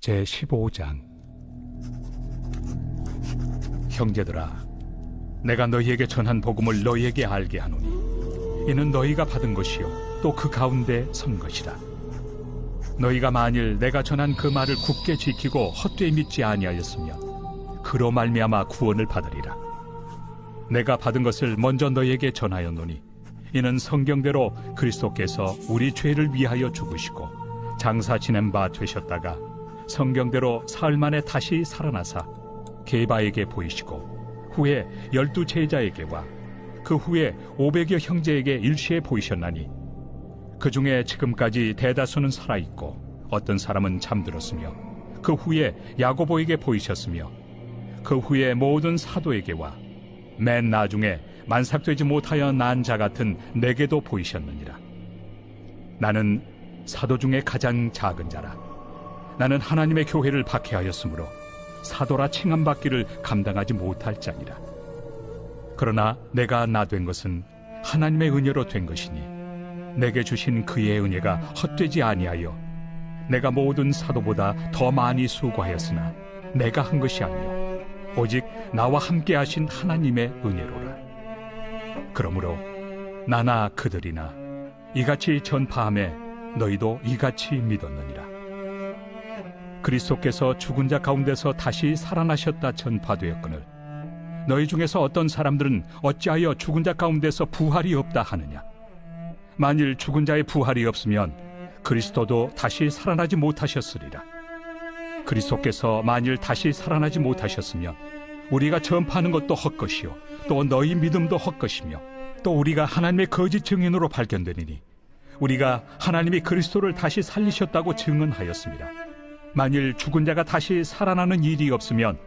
제15장. 형제들아, 내가 너희에게 전한 복음을 너희에게 알게 하노니 이는 너희가 받은 것이요 또 그 가운데 선 것이라. 너희가 만일 내가 전한 그 말을 굳게 지키고 헛되이 믿지 아니하였으면 그로 말미암아 구원을 받으리라. 내가 받은 것을 먼저 너희에게 전하였노니 이는 성경대로 그리스도께서 우리 죄를 위하여 죽으시고 장사 지낸 바 되셨다가 성경대로 사흘 만에 다시 살아나사 게바에게 보이시고 후에 12 제자에게와 그 후에 500여 형제에게 일시에 보이셨나니 그 중에 지금까지 대다수는 살아있고 어떤 사람은 잠들었으며 그 후에 야고보에게 보이셨으며 그 후에 모든 사도에게와 맨 나중에 만삭되지 못하여 난 자 같은 내게도 보이셨느니라. 나는 사도 중에 가장 작은 자라. 나는 하나님의 교회를 박해하였으므로 사도라 칭함받기를 감당하지 못할 자니라. 그러나 내가 나 된 것은 하나님의 은혜로 된 것이니 내게 주신 그의 은혜가 헛되지 아니하여 내가 모든 사도보다 더 많이 수고하였으나 내가 한 것이 아니요 오직 나와 함께 하신 하나님의 은혜로라. 그러므로 나나 그들이나 이같이 전파함에 너희도 이같이 믿었느니라. 그리스도께서 죽은 자 가운데서 다시 살아나셨다 전파되었거늘 너희 중에서 어떤 사람들은 어찌하여 죽은 자 가운데서 부활이 없다 하느냐. 만일 죽은 자의 부활이 없으면 그리스도도 다시 살아나지 못하셨으리라. 그리스도께서 만일 다시 살아나지 못하셨으면 우리가 전파하는 것도 헛것이요 또 너희 믿음도 헛것이며 또 우리가 하나님의 거짓 증인으로 발견되리니 우리가 하나님이 그리스도를 다시 살리셨다고 증언하였습니다. 만일 죽은 자가 다시 살아나는 일이 없으면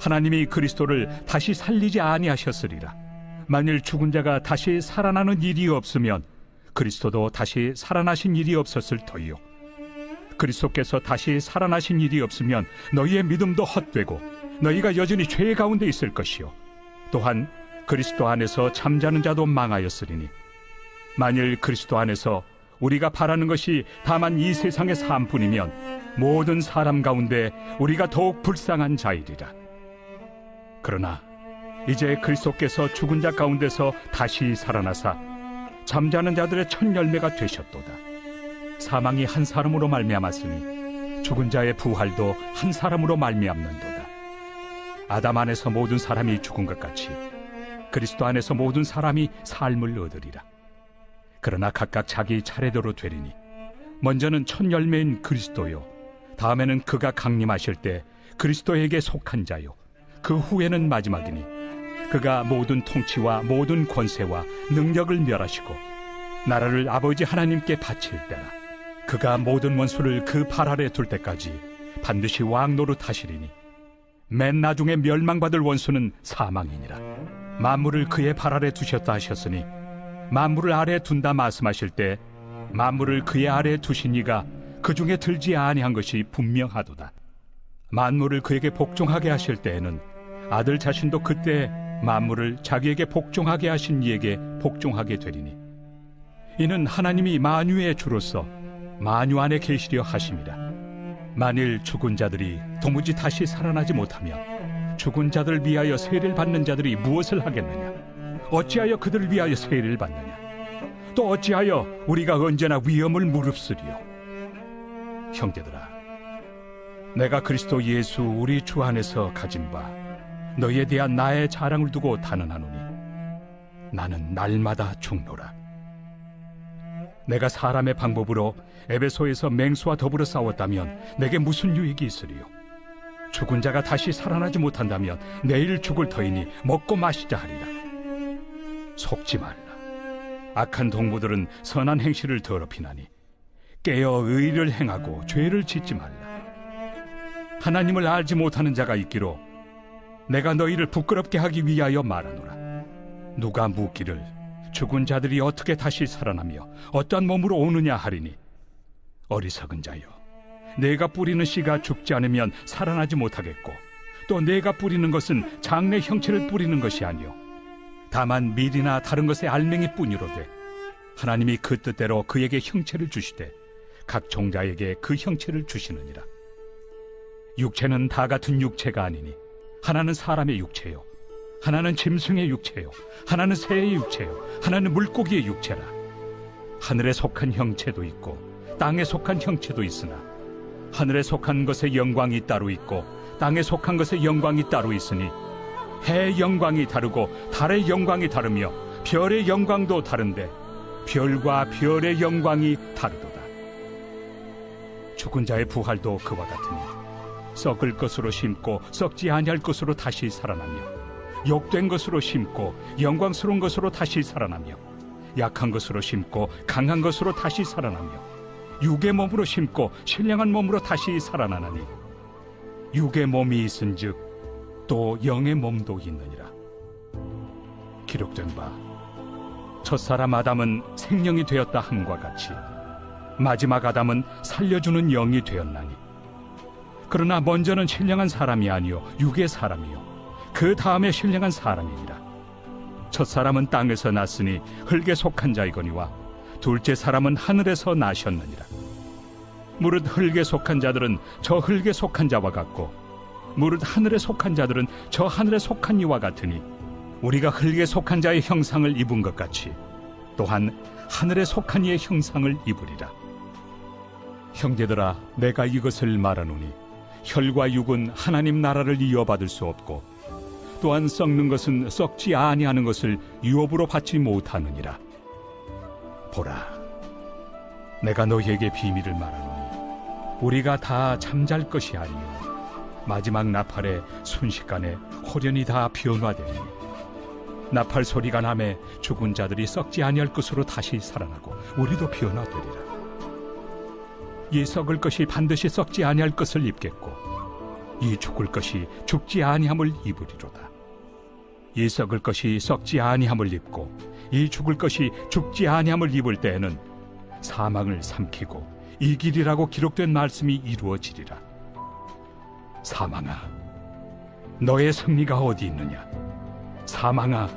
하나님이 그리스도를 다시 살리지 아니하셨으리라. 만일 죽은 자가 다시 살아나는 일이 없으면 그리스도도 다시 살아나신 일이 없었을 터이요 그리스도께서 다시 살아나신 일이 없으면 너희의 믿음도 헛되고 너희가 여전히 죄 가운데 있을 것이요 또한 그리스도 안에서 잠자는 자도 망하였으리니 만일 그리스도 안에서 우리가 바라는 것이 다만 이 세상의 삶뿐이면 모든 사람 가운데 우리가 더욱 불쌍한 자이리라. 그러나 이제 그리스도께서 죽은 자 가운데서 다시 살아나사 잠자는 자들의 첫 열매가 되셨도다. 사망이 한 사람으로 말미암았으니 죽은 자의 부활도 한 사람으로 말미암는도다. 아담 안에서 모든 사람이 죽은 것 같이 그리스도 안에서 모든 사람이 삶을 얻으리라. 그러나 각각 자기 차례대로 되리니 먼저는 첫 열매인 그리스도요 다음에는 그가 강림하실 때 그리스도에게 속한 자요 그 후에는 마지막이니 그가 모든 통치와 모든 권세와 능력을 멸하시고 나라를 아버지 하나님께 바칠 때라. 그가 모든 원수를 그 발 아래 둘 때까지 반드시 왕 노릇하시리니 맨 나중에 멸망받을 원수는 사망이니라. 만물을 그의 발 아래 두셨다 하셨으니 만물을 아래 둔다 말씀하실 때 만물을 그의 아래 두신 이가 그 중에 들지 아니한 것이 분명하도다. 만물을 그에게 복종하게 하실 때에는 아들 자신도 그때 만물을 자기에게 복종하게 하신 이에게 복종하게 되리니 이는 하나님이 만유의 주로서 만유 안에 계시려 하심이라. 만일 죽은 자들이 도무지 다시 살아나지 못하면 죽은 자들을 위하여 세례를 받는 자들이 무엇을 하겠느냐. 어찌하여 그들을 위하여 세례를 받느냐. 또 어찌하여 우리가 언제나 위험을 무릅쓰리요. 형제들아, 내가 그리스도 예수 우리 주 안에서 가진 바 너희에 대한 나의 자랑을 두고 단언하노니 나는 날마다 죽노라. 내가 사람의 방법으로 에베소에서 맹수와 더불어 싸웠다면 내게 무슨 유익이 있으리요. 죽은 자가 다시 살아나지 못한다면 내일 죽을 터이니 먹고 마시자 하리라. 속지 말라. 악한 동무들은 선한 행실을 더럽히나니 깨어 의를 행하고 죄를 짓지 말라. 하나님을 알지 못하는 자가 있기로 내가 너희를 부끄럽게 하기 위하여 말하노라. 누가 묻기를 죽은 자들이 어떻게 다시 살아나며 어떠한 몸으로 오느냐 하리니 어리석은 자여, 내가 뿌리는 씨가 죽지 않으면 살아나지 못하겠고 또 내가 뿌리는 것은 장래 형체를 뿌리는 것이 아니요 다만 밀이나 다른 것의 알맹이 뿐이로되 하나님이 그 뜻대로 그에게 형체를 주시되 각 종자에게 그 형체를 주시느니라. 육체는 다 같은 육체가 아니니 하나는 사람의 육체요, 하나는 짐승의 육체요, 하나는 새의 육체요, 하나는 물고기의 육체라. 하늘에 속한 형체도 있고 땅에 속한 형체도 있으나 하늘에 속한 것의 영광이 따로 있고 땅에 속한 것의 영광이 따로 있으니 해의 영광이 다르고 달의 영광이 다르며 별의 영광도 다른데 별과 별의 영광이 다르도다. 죽은 자의 부활도 그와 같으니 썩을 것으로 심고 썩지 아니할 것으로 다시 살아나며 욕된 것으로 심고 영광스러운 것으로 다시 살아나며 약한 것으로 심고 강한 것으로 다시 살아나며 육의 몸으로 심고 신령한 몸으로 다시 살아나나니 육의 몸이 있은즉 또 영의 몸도 있느니라. 기록된 바 첫사람 아담은 생명이 되었다 함과 같이 마지막 아담은 살려주는 영이 되었나니 그러나 먼저는 신령한 사람이 아니요 육의 사람이요 그 다음에 신령한 사람이니라. 첫사람은 땅에서 났으니 흙에 속한 자이거니와 둘째 사람은 하늘에서 나셨느니라. 무릇 흙에 속한 자들은 저 흙에 속한 자와 같고 무릇 하늘에 속한 자들은 저 하늘에 속한 이와 같으니 우리가 흙에 속한 자의 형상을 입은 것 같이 또한 하늘에 속한 이의 형상을 입으리라. 형제들아, 내가 이것을 말하노니 혈과 육은 하나님 나라를 이어받을 수 없고 또한 썩는 것은 썩지 아니하는 것을 유업으로 받지 못하느니라. 보라, 내가 너희에게 비밀을 말하노니 우리가 다 잠잘 것이 아니요 마지막 나팔에 순식간에 호련히 다 변화되리니 나팔 소리가 나매 죽은 자들이 썩지 아니할 것으로 다시 살아나고 우리도 변화되리라. 이 썩을 것이 반드시 썩지 아니할 것을 입겠고 이 죽을 것이 죽지 아니함을 입으리로다. 이 썩을 것이 썩지 아니함을 입고 이 죽을 것이 죽지 아니함을 입을 때에는 사망을 삼키고 이기리라고 기록된 말씀이 이루어지리라. 사망아, 너의 승리가 어디 있느냐? 사망아,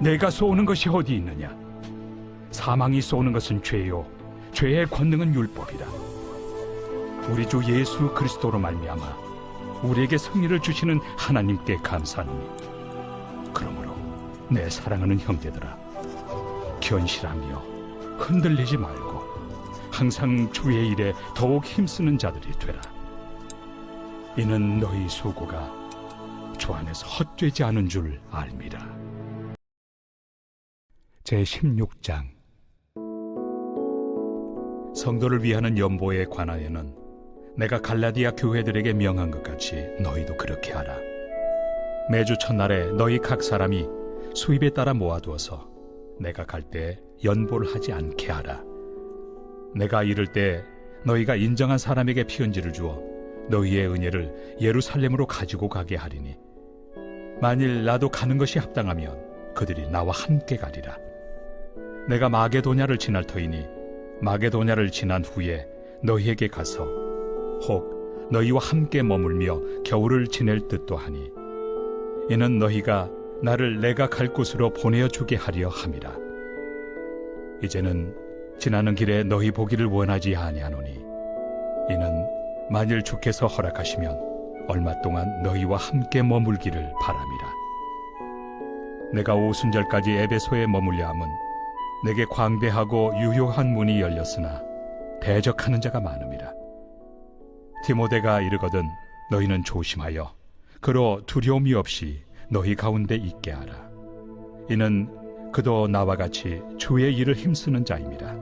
내가 쏘는 것이 어디 있느냐? 사망이 쏘는 것은 죄요 죄의 권능은 율법이라. 우리 주 예수 그리스도로 말미암아 우리에게 승리를 주시는 하나님께 감사하노니 그러므로 내 사랑하는 형제들아, 견실하며 흔들리지 말고 항상 주의 일에 더욱 힘쓰는 자들이 되라. 이는 너희 수고가 주 안에서 헛되지 않은 줄 알미라. 제16장. 성도를 위하는 연보에 관하여는 내가 갈라디아 교회들에게 명한 것 같이 너희도 그렇게 하라. 매주 첫날에 너희 각 사람이 수입에 따라 모아두어서 내가 갈 때 연보를 하지 않게 하라. 내가 이를 때 너희가 인정한 사람에게 피언지를 주어 너희의 은혜를 예루살렘으로 가지고 가게 하리니 만일 나도 가는 것이 합당하면 그들이 나와 함께 가리라. 내가 마게도냐를 지날 터이니 마게도냐를 지난 후에 너희에게 가서 혹 너희와 함께 머물며 겨울을 지낼 듯도 하니 이는 너희가 나를 내가 갈 곳으로 보내어 주게 하려 함이라. 이제는 지나는 길에 너희 보기를 원하지 아니하노니 이는 만일 주께서 허락하시면 얼마 동안 너희와 함께 머물기를 바람이라. 내가 오순절까지 에베소에 머물려 함은 내게 광대하고 유효한 문이 열렸으나 대적하는 자가 많음이라. 디모데가 이르거든 너희는 조심하여 그로 두려움이 없이 너희 가운데 있게 하라. 이는 그도 나와 같이 주의 일을 힘쓰는 자입니다.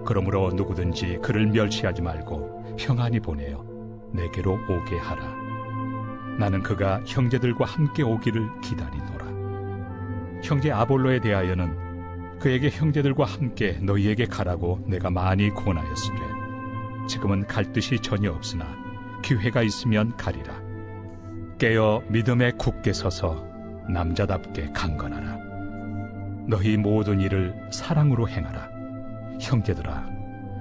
그러므로 누구든지 그를 멸시하지 말고 평안히 보내어 내게로 오게 하라. 나는 그가 형제들과 함께 오기를 기다리노라. 형제 아볼로에 대하여는 그에게 형제들과 함께 너희에게 가라고 내가 많이 권하였으되 지금은 갈 뜻이 전혀 없으나 기회가 있으면 가리라. 깨어 믿음에 굳게 서서 남자답게 강건하라. 너희 모든 일을 사랑으로 행하라. 형제들아,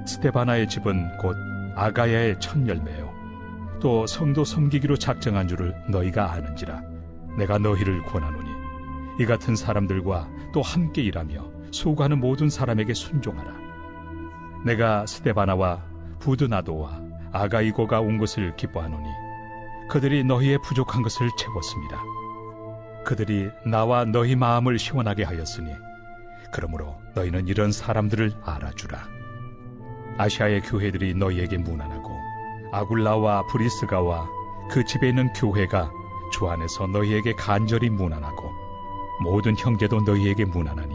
스데바나의 집은 곧 아가야의 첫 열매요 또 성도 섬기기로 작정한 줄을 너희가 아는지라. 내가 너희를 권하노니 이 같은 사람들과 또 함께 일하며 수고하는 모든 사람에게 순종하라. 내가 스데바나와 부드나도와 아가이고가 온 것을 기뻐하노니 그들이 너희의 부족한 것을 채웠습니다. 그들이 나와 너희 마음을 시원하게 하였으니 그러므로 너희는 이런 사람들을 알아주라. 아시아의 교회들이 너희에게 문안하고 아굴라와 브리스가와 그 집에 있는 교회가 주 안에서 너희에게 간절히 문안하고 모든 형제도 너희에게 문안하니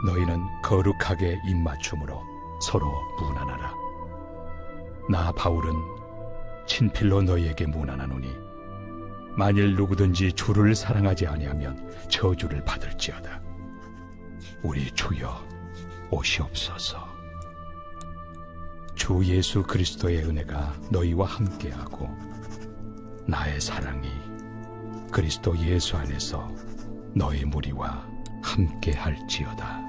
너희는 거룩하게 입맞춤으로 서로 문안하라. 나 바울은 친필로 너희에게 문안하노니 만일 누구든지 주를 사랑하지 아니하면 저주를 받을지어다. 우리 주여 오시옵소서. 주 예수 그리스도의 은혜가 너희와 함께하고 나의 사랑이 그리스도 예수 안에서 너희 무리와 함께할지어다.